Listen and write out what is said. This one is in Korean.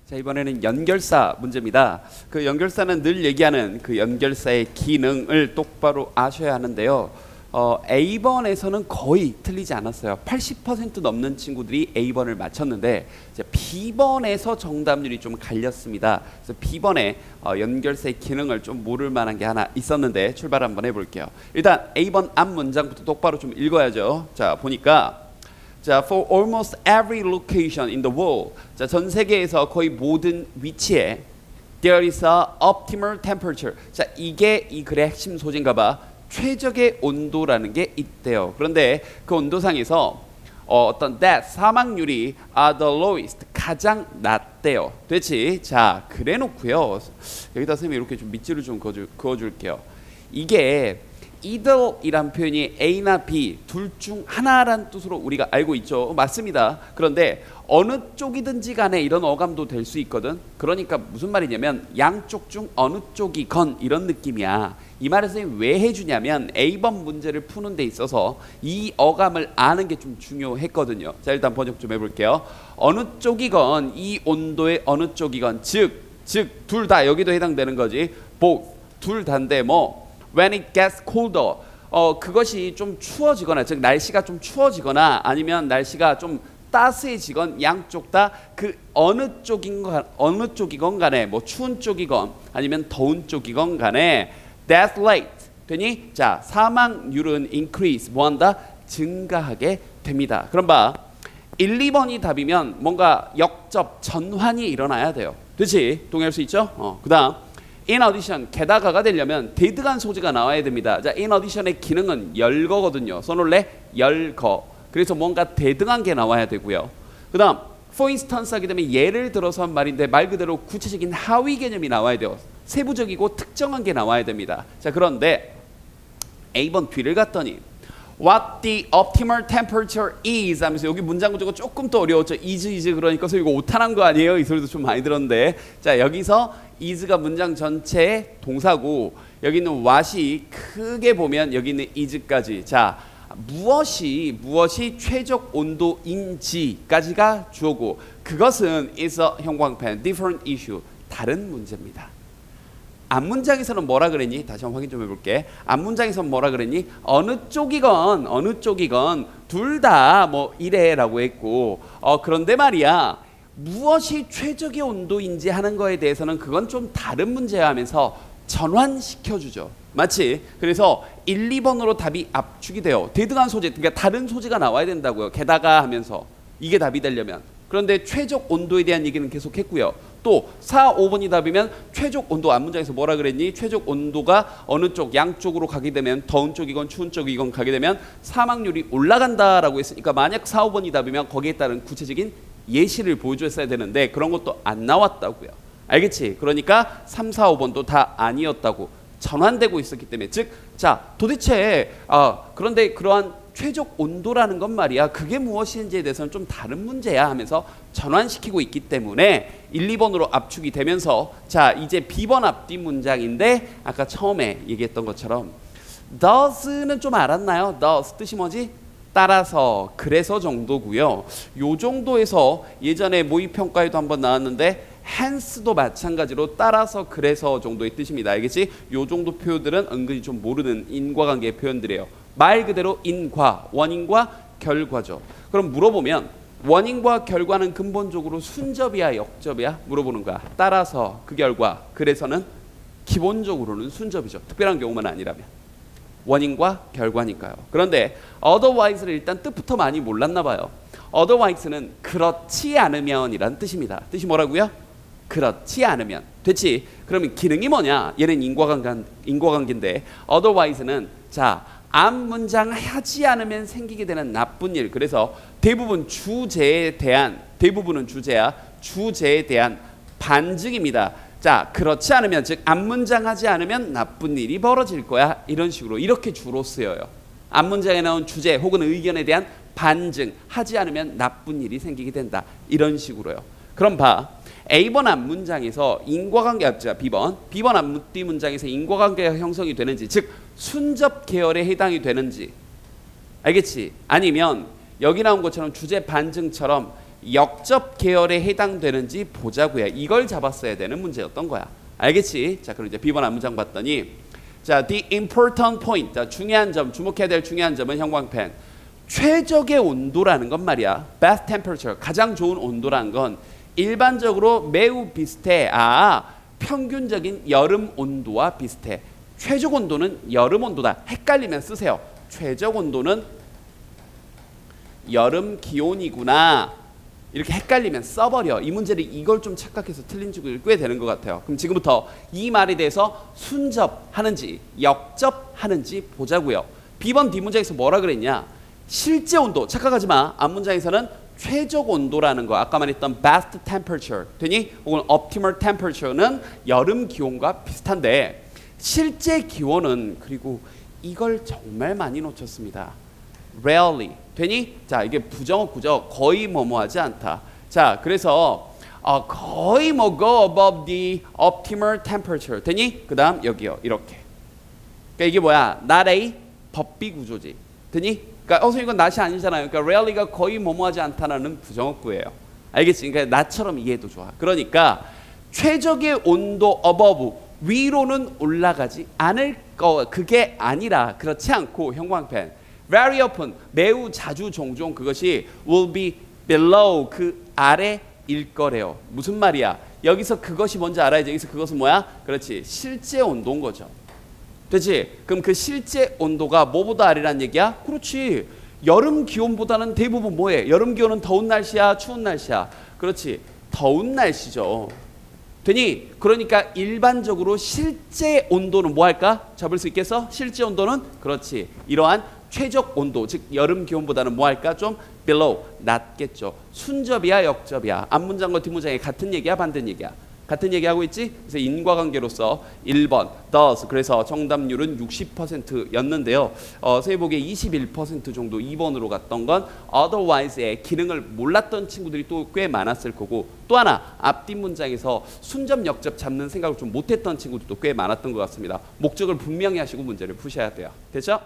자, 이번에는 연결사 문제입니다. 그 연결사는 늘 얘기하는 그 연결사의 기능을 똑바로 아셔야 하는데요. A번에서는 거의 틀리지 않았어요. 80% 넘는 친구들이 A번을 맞췄는데 이제 B번에서 정답률이 좀 갈렸습니다. 그래서 B번에 연결사의 기능을 좀 모를 만한 게 하나 있었는데 출발 한번 해볼게요. 일단 A번 앞 문장부터 똑바로 좀 읽어야죠. 자, 보니까 자, for almost every location in the world. 자, 전 세계에서 거의 모든 위치에 there is a optimal temperature. 자, 이게 이 글의 핵심 소재인가 봐. 최적의 온도라는 게 있대요. 그런데 그 온도상에서 어떤 that 사망률이 are the lowest 가장 낮대요. 됐지? 자, 그래 놓고요. 여기다 선생님이 이렇게 좀 밑줄을 좀 그어줄게요. 이게 either이란 표현이 A나 B 둘 중 하나란 뜻으로 우리가 알고 있죠. 맞습니다. 그런데 어느 쪽이든지 간에 이런 어감도 될 수 있거든. 그러니까 무슨 말이냐면 양쪽 중 어느 쪽이건 이런 느낌이야. 이 말을 선생님이 왜 해주냐면 A번 문제를 푸는 데 있어서 이 어감을 아는 게 좀 중요했거든요. 자, 일단 번역 좀 해볼게요. 어느 쪽이건 이 온도의 어느 쪽이건 즉 둘 다 여기도 해당되는 거지. both 둘 다인데 뭐 when it gets colder 그것이 좀 추워지거나 즉 날씨가 좀 추워지거나 아니면 날씨가 좀 따스해지건 양쪽 다 그 어느 쪽이건 간에 뭐 추운 쪽이건 아니면 더운 쪽이건 간에 death rate 되니 자 사망률은 increase 뭐한다 증가하게 됩니다. 그럼 봐 1, 2번이 답이면 뭔가 역접 전환이 일어나야 돼요. 그렇지? 동의할 수 있죠? 그다음 in addition 게다가가 되려면 대등한 소재가 나와야 됩니다. 자, in addition의 기능은 열거거든요. 써놓을래? 열거. 그래서 뭔가 대등한 게 나와야 되고요. 그 다음 for instance 하게 되면 예를 들어서 한 말인데 말 그대로 구체적인 하위 개념이 나와야 돼요. 세부적이고 특정한 게 나와야 됩니다. 자, 그런데 A번 뒤를 갔더니 what the optimal temperature is 하면서 여기 문장 구조가 조금 더 어려웠죠. is 그러니까 이거 오타난 거 아니에요? 이 소리도 좀 많이 들었는데 자, 여기서 is가 문장 전체의 동사고 여기 있는 what이 크게 보면 여기 있는 is까지 자 무엇이 최적 온도인지까지가 주어고 그것은 is a 형광펜 different issue 다른 문제입니다. 앞 문장에서는 뭐라 그랬니? 다시 한번 확인 좀 해볼게. 앞 문장에서는 뭐라 그랬니? 어느 쪽이건 둘 다 뭐 이래라고 했고 그런데 말이야 무엇이 최적의 온도인지 하는 거에 대해서는 그건 좀 다른 문제야 하면서 전환시켜주죠. 맞지? 그래서 1, 2번으로 답이 압축이 돼요. 대등한 소재, 그러니까 다른 소재가 나와야 된다고요. 게다가 하면서 이게 답이 되려면. 그런데 최적 온도에 대한 얘기는 계속 했고요. 또 4, 5번이 답이면 최적 온도 앞 문장에서 뭐라 그랬니? 최적 온도가 어느 쪽 양쪽으로 가게 되면 더운 쪽이건 추운 쪽이건 가게 되면 사망률이 올라간다라고 했으니까 만약 4, 5번이 답이면 거기에 따른 구체적인 예시를 보여줬어야 되는데 그런 것도 안 나왔다고요. 알겠지? 그러니까 3, 4, 5번도 다 아니었다고 전환되고 있었기 때문에 즉 자 도대체 그런데 그러한 최적 온도라는 건 말이야 그게 무엇인지에 대해서는 좀 다른 문제야 하면서 전환시키고 있기 때문에 1, 2번으로 압축이 되면서 자 이제 B번 앞뒤 문장인데 아까 처음에 얘기했던 것처럼 does는 좀 알았나요? does 뜻이 뭐지? 따라서 그래서 정도고요. 요 정도에서 예전에 모의평가에도 한번 나왔는데 hence도 마찬가지로 따라서 그래서 정도의 뜻입니다. 알겠지? 요 정도 표현들은 은근히 좀 모르는 인과관계 표현들이에요. 말 그대로 인과, 원인과 결과죠. 그럼 물어보면 원인과 결과는 근본적으로 순접이야 역접이야? 물어보는 거야. 따라서 그 결과, 그래서는 기본적으로는 순접이죠. 특별한 경우만 아니라면. 원인과 결과니까요. 그런데 otherwise를 일단 뜻부터 많이 몰랐나 봐요. otherwise는 그렇지 않으면 이란 뜻입니다. 뜻이 뭐라고요? 그렇지 않으면. 됐지? 그러면 기능이 뭐냐? 얘는 인과관계인데 otherwise는 자 앞 문장 하지 않으면 생기게 되는 나쁜 일. 그래서 대부분은 주제에 대한 반증입니다. 자 그렇지 않으면 즉 앞 문장 하지 않으면 나쁜 일이 벌어질 거야. 이런 식으로 이렇게 주로 쓰여요. 앞 문장에 나온 주제 혹은 의견에 대한 반증 하지 않으면 나쁜 일이 생기게 된다. 이런 식으로요. 그럼 봐. A번 앞 문장에서 인과관계 B번 앞뒤 문장에서 인과관계가 형성이 되는지 즉 순접 계열에 해당이 되는지 알겠지? 아니면 여기 나온 것처럼 주제 반증처럼 역접 계열에 해당되는지 보자고요. 이걸 잡았어야 되는 문제였던 거야. 알겠지? 자, 그럼 이제 B번 앞문장 봤더니 자, the important point. 자, 중요한 점, 주목해야 될 중요한 점은 형광펜. 최적의 온도라는 건 말이야. best temperature. 가장 좋은 온도라는 건 일반적으로 매우 비슷해. 평균적인 여름 온도와 비슷해. 최적 온도는 여름 온도다. 헷갈리면 쓰세요. 최적 온도는 여름 기온이구나. 이렇게 헷갈리면 써버려. 이 문제를 이걸 좀 착각해서 틀린 적이 꽤 되는 것 같아요. 그럼 지금부터 이 말에 대해서 순접하는지 역접하는지 보자고요. B번 D문장에서 뭐라 그랬냐. 실제 온도 착각하지 마. 앞문장에서는 최적 온도라는 거 아까 말했던 best temperature 되니 혹은 optimal temperature는 여름 기온과 비슷한데 실제 기온은 그리고 이걸 정말 많이 놓쳤습니다. rarely 되니 자 이게 부정어구죠. 거의 뭐뭐하지 않다. 자 그래서 거의 뭐 go above the optimal temperature 되니 그 다음 여기요 이렇게. 그러니까 이게 뭐야? not a 법비 구조지. 되니 그러니까 이건 not이 아니잖아요. 그러니까 rarely가 거의 뭐뭐하지 않다라는 부정어구예요. 알겠지? 그러니까 not처럼 이해도 좋아. 그러니까 최적의 온도 above 위로는 올라가지 않을 거 그게 아니라 그렇지 않고 형광펜 very often 매우 자주 종종 그것이 will be below 그 아래일 거래요. 무슨 말이야? 여기서 그것이 뭔지 알아야지. 여기서 그것은 뭐야? 그렇지. 실제 온도인 거죠. 되지? 그럼 그 실제 온도가 뭐보다 아래란 얘기야? 그렇지. 여름 기온보다는 대부분 뭐해? 여름 기온은 더운 날씨야? 추운 날씨야? 그렇지. 더운 날씨죠. 되니? 그러니까 일반적으로 실제 온도는 뭐 할까? 잡을 수 있겠어? 실제 온도는? 그렇지. 이러한 최적 온도, 즉 여름 기온보다는 뭐 할까? 좀 below, 낮겠죠. 순접이야 역접이야? 앞문장과 뒷문장이 같은 얘기야 반대는 얘기야? 같은 얘기하고 있지? 그래서 인과관계로서 1번 does 그래서 정답률은 60%였는데요. 세보기에 21% 정도 2번으로 갔던 건 otherwise의 기능을 몰랐던 친구들이 또 꽤 많았을 거고 또 하나 앞뒷 문장에서 순접 역접 잡는 생각을 좀 못했던 친구들도 꽤 많았던 것 같습니다. 목적을 분명히 하시고 문제를 푸셔야 돼요. 됐죠?